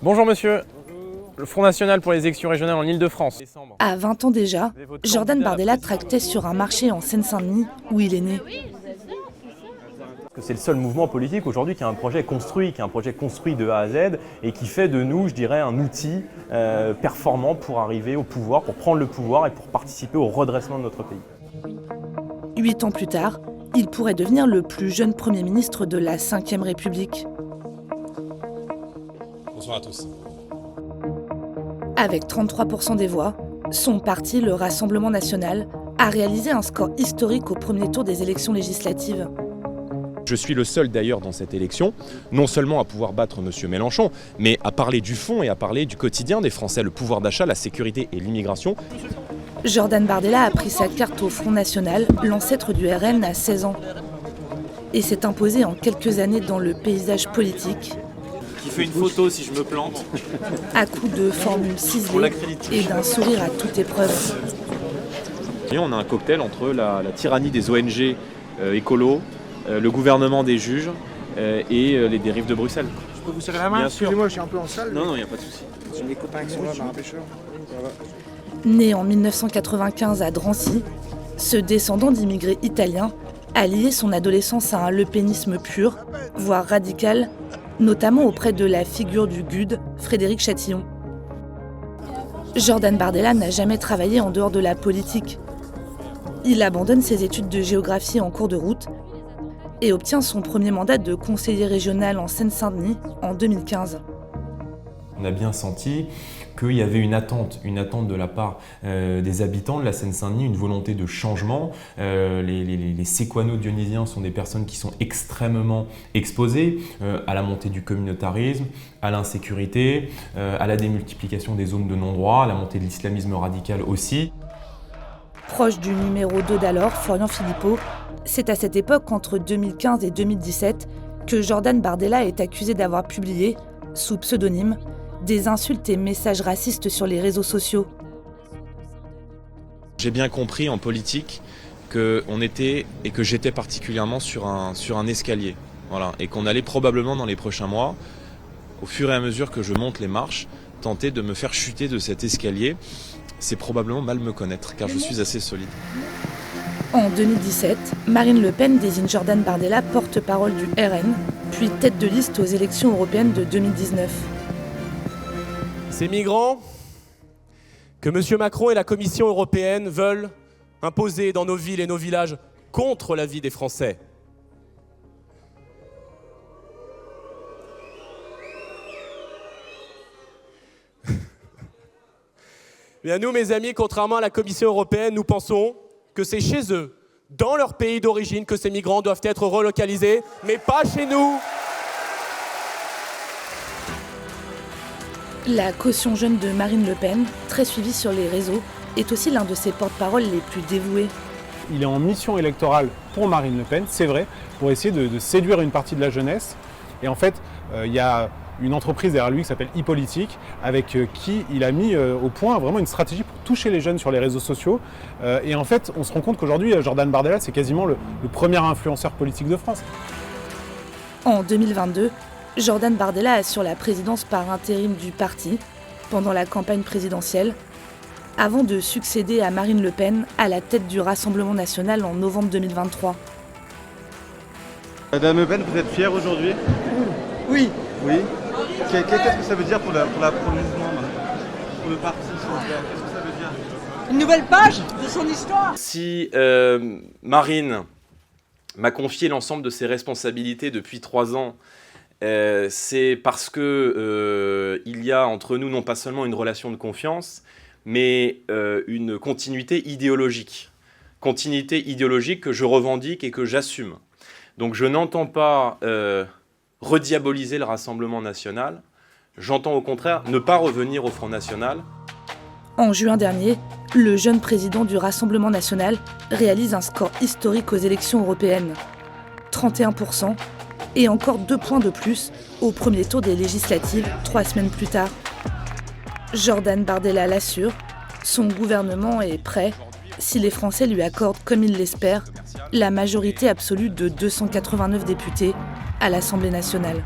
Bonjour monsieur. Le Front National pour les élections régionales en Ile-de-France. À 20 ans déjà, Jordan Bardella tractait sur un marché en Seine-Saint-Denis où il est né. C'est le seul mouvement politique aujourd'hui qui a un projet construit, de A à Z et qui fait de nous, je dirais, un outil performant pour arriver au pouvoir, pour prendre le pouvoir et pour participer au redressement de notre pays. 8 ans plus tard, il pourrait devenir le plus jeune Premier ministre de la Ve République. Bonsoir à tous. Avec 33% des voix, son parti, le Rassemblement national, a réalisé un score historique au premier tour des élections législatives. Je suis le seul d'ailleurs dans cette élection, non seulement à pouvoir battre M. Mélenchon, mais à parler du fond et à parler du quotidien des Français, le pouvoir d'achat, la sécurité et l'immigration. Jordan Bardella a pris sa carte au Front National, l'ancêtre du RN, à 16 ans. Et s'est imposé en quelques années dans le paysage politique. Qui fait une photo si je me plante. À coups de formules ciselées et d'un sourire à toute épreuve. Et on a un cocktail entre la tyrannie des ONG écolos, le gouvernement des juges et les dérives de Bruxelles. Je peux vous serrer la main? Bien sûr. Excusez-moi, je suis un peu en salle. Non, il n'y a pas de souci. J'ai mes copains qui sont là, un pêcheur. Né en 1995 à Drancy, ce descendant d'immigrés italiens a lié son adolescence à un lepénisme pur, voire radical, notamment auprès de la figure du GUD, Frédéric Chatillon. Jordan Bardella n'a jamais travaillé en dehors de la politique. Il abandonne ses études de géographie en cours de route et obtient son premier mandat de conseiller régional en Seine-Saint-Denis en 2015. On a bien senti qu'il y avait une attente de la part des habitants de la Seine-Saint-Denis, une volonté de changement. Les séquano-dionysiens sont des personnes qui sont extrêmement exposées à la montée du communautarisme, à l'insécurité, à la démultiplication des zones de non-droit, à la montée de l'islamisme radical aussi. Proche du numéro 2 d'alors, Florian Philippot, c'est à cette époque, entre 2015 et 2017, que Jordan Bardella est accusé d'avoir publié, sous pseudonyme, des insultes et messages racistes sur les réseaux sociaux. J'ai bien compris en politique qu'on était et que j'étais particulièrement sur un escalier. Voilà, et qu'on allait probablement dans les prochains mois, au fur et à mesure que je monte les marches, tenter de me faire chuter de cet escalier. C'est probablement mal me connaître, car je suis assez solide. En 2017, Marine Le Pen désigne Jordan Bardella porte-parole du RN, puis tête de liste aux élections européennes de 2019. Ces migrants que M. Macron et la Commission européenne veulent imposer dans nos villes et nos villages contre la vie des Français. Bien, nous, mes amis, contrairement à la Commission européenne, nous pensons que c'est chez eux, dans leur pays d'origine, que ces migrants doivent être relocalisés, mais pas chez nous. La caution jeune de Marine Le Pen, très suivie sur les réseaux, est aussi l'un de ses porte-paroles les plus dévoués. Il est en mission électorale pour Marine Le Pen, c'est vrai, pour essayer de séduire une partie de la jeunesse. Et en fait, il y a une entreprise derrière lui qui s'appelle e-Politique, avec qui il a mis au point vraiment une stratégie pour toucher les jeunes sur les réseaux sociaux. Et en fait, on se rend compte qu'aujourd'hui, Jordan Bardella, c'est quasiment le premier influenceur politique de France. En 2022, Jordan Bardella assure la présidence par intérim du parti pendant la campagne présidentielle, avant de succéder à Marine Le Pen à la tête du Rassemblement national en novembre 2023. Madame Le Pen, vous êtes fière aujourd'hui? Oui. Oui. Qu'est-ce que ça veut dire pour le mouvement, pour le parti? Qu'est-ce que ça veut dire? Une nouvelle page de son histoire. Si Marine m'a confié l'ensemble de ses responsabilités depuis 3 ans, c'est parce que il y a entre nous non pas seulement une relation de confiance, mais une continuité idéologique. Continuité idéologique que je revendique et que j'assume. Donc je n'entends pas rediaboliser le Rassemblement national, j'entends au contraire ne pas revenir au Front National. En juin dernier, le jeune président du Rassemblement national réalise un score historique aux élections européennes. 31%, et encore 2 points de plus au premier tour des législatives 3 semaines plus tard. Jordan Bardella l'assure, son gouvernement est prêt, si les Français lui accordent, comme ils l'espèrent, la majorité absolue de 289 députés à l'Assemblée nationale.